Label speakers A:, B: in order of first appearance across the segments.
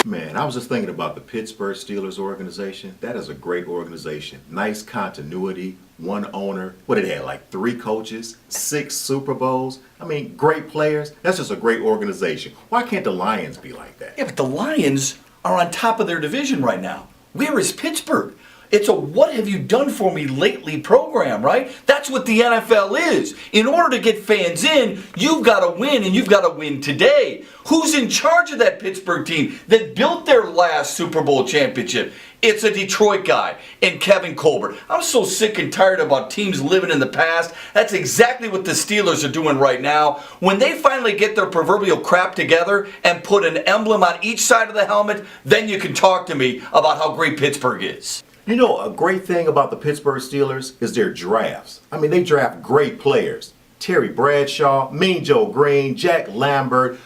A: Man, I was just thinking about the Pittsburgh Steelers organization. That is a great organization. Nice continuity, one owner. What it had, like 3 coaches, 6 Super Bowls. I mean, great players. That's just a great organization. Why can't the Lions be like that?
B: Yeah, but the Lions are on top of their division right now. Where is Pittsburgh? It's a what have you done for me lately program, right? That's what the NFL is. In order to get fans in, you've got to win, and you've got to win today. Who's in charge of that Pittsburgh team that built their last Super Bowl championship? It's a Detroit guy, and Kevin Colbert. I'm so sick and tired about teams living in the past. That's exactly what the Steelers are doing right now. When they finally get their proverbial crap together and put an emblem on each side of the helmet, then you can talk to me about how great Pittsburgh is.
A: You know, a great thing about the Pittsburgh Steelers is their drafts. I mean, they draft great players. Terry Bradshaw, Mean Joe Green, Jack Lambert,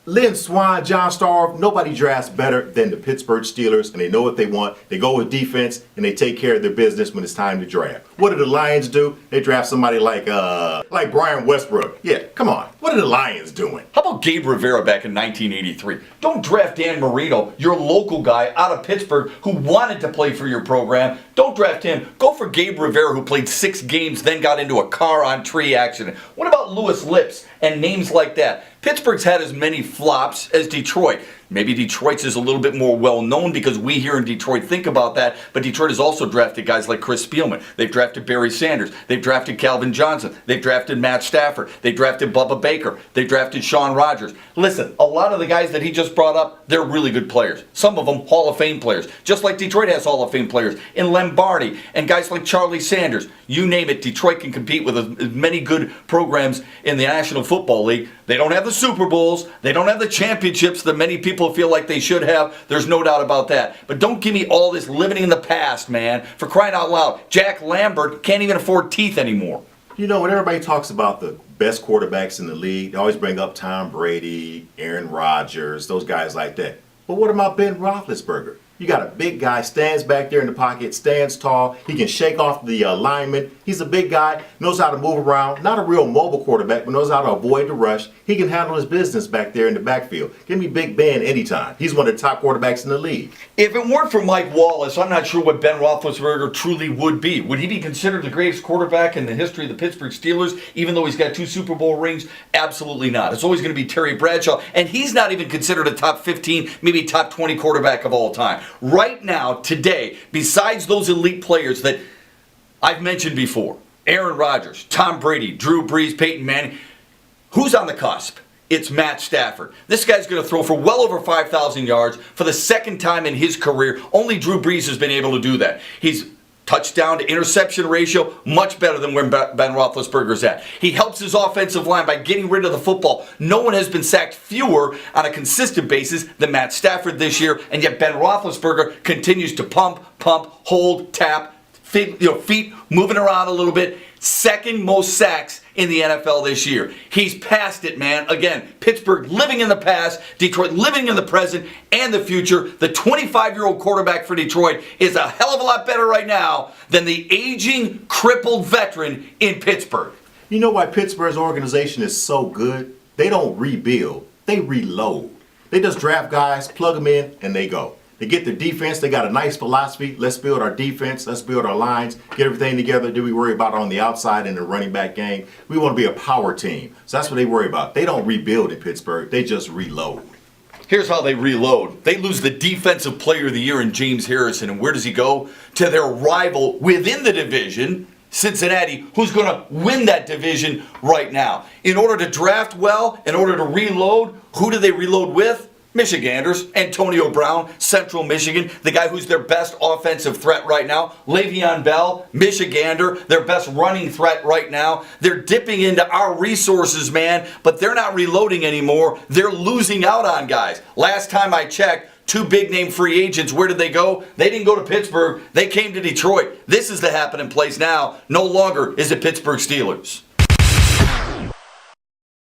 A: Lynn Swan, John Starr. Nobody drafts better than the Pittsburgh Steelers, and they know what they want. They go with defense, and they take care of their business when it's time to draft. What do the Lions do? They draft somebody like Brian Westbrook. Yeah, come on. What are the Lions doing?
B: How about Gabe Rivera back in 1983? Don't draft Dan Marino, your local guy out of Pittsburgh who wanted to play for your program. Don't draft him. Go for Gabe Rivera, who played 6 games, then got into a car-on-tree accident. What about Louis Lips and names like that? Pittsburgh's had as many flops as Detroit. Maybe Detroit's is a little bit more well-known because we here in Detroit think about that, but Detroit has also drafted guys like Chris Spielman. They've drafted Barry Sanders. They've drafted Calvin Johnson. They've drafted Matt Stafford. They drafted Bubba Baker. They drafted Shawn Rodgers. Listen, a lot of the guys that he just brought up, they're really good players. Some of them Hall of Fame players, just like Detroit has Hall of Fame players in Lombardi and guys like Charlie Sanders. You name it, Detroit can compete with as many good programs in the National Football League. They don't have the Super Bowls. They don't have the championships that many people feel like they should have. There's no doubt about that. But don't give me all this living in the past, man. For crying out loud, Jack Lambert can't even afford teeth anymore.
A: You know, when everybody talks about the best quarterbacks in the league, they always bring up Tom Brady, Aaron Rodgers, those guys like that. But what about Ben Roethlisberger? You got a big guy, stands back there in the pocket, stands tall. He can shake off the lineman. He's a big guy, knows how to move around. Not a real mobile quarterback, but knows how to avoid the rush. He can handle his business back there in the backfield. Give me Big Ben anytime. He's one of the top quarterbacks in the league.
B: If it weren't for Mike Wallace, I'm not sure what Ben Roethlisberger truly would be. Would he be considered the greatest quarterback in the history of the Pittsburgh Steelers, even though he's got 2 Super Bowl rings? Absolutely not. It's always going to be Terry Bradshaw, and he's not even considered a top 15, maybe top 20 quarterback of all time. Right now, today, besides those elite players that I've mentioned before, Aaron Rodgers, Tom Brady, Drew Brees, Peyton Manning, who's on the cusp? It's Matt Stafford. This guy's going to throw for well over 5,000 yards for the second time in his career. Only Drew Brees has been able to do that. He's touchdown to interception ratio, much better than where Ben Roethlisberger's at. He helps his offensive line by getting rid of the football. No one has been sacked fewer on a consistent basis than Matt Stafford this year, and yet Ben Roethlisberger continues to pump, hold, tap, feet moving around a little bit. Second most sacks in the NFL this year. He's past it, man. Again, Pittsburgh living in the past, Detroit living in the present and the future. The 25-year-old quarterback for Detroit is a hell of a lot better right now than the aging, crippled veteran in Pittsburgh.
A: You know why Pittsburgh's organization is so good? They don't rebuild. They reload. They just draft guys, plug them in, and they go. They get their defense. They got a nice philosophy. Let's build our defense. Let's build our lines. Get everything together. Do we worry about on the outside in the running back game? We want to be a power team. So that's what they worry about. They don't rebuild in Pittsburgh. They just reload.
B: Here's how they reload. They lose the Defensive Player of the Year in James Harrison. And where does he go? To their rival within the division, Cincinnati, who's going to win that division right now. In order to draft well, in order to reload, who do they reload with? Michiganders, Antonio Brown, Central Michigan, the guy who's their best offensive threat right now. Le'Veon Bell, Michigander, their best running threat right now. They're dipping into our resources, man, but they're not reloading anymore. They're losing out on guys. Last time I checked, 2 big-name free agents, where did they go? They didn't go to Pittsburgh. They came to Detroit. This is the happening place now. No longer is it Pittsburgh Steelers.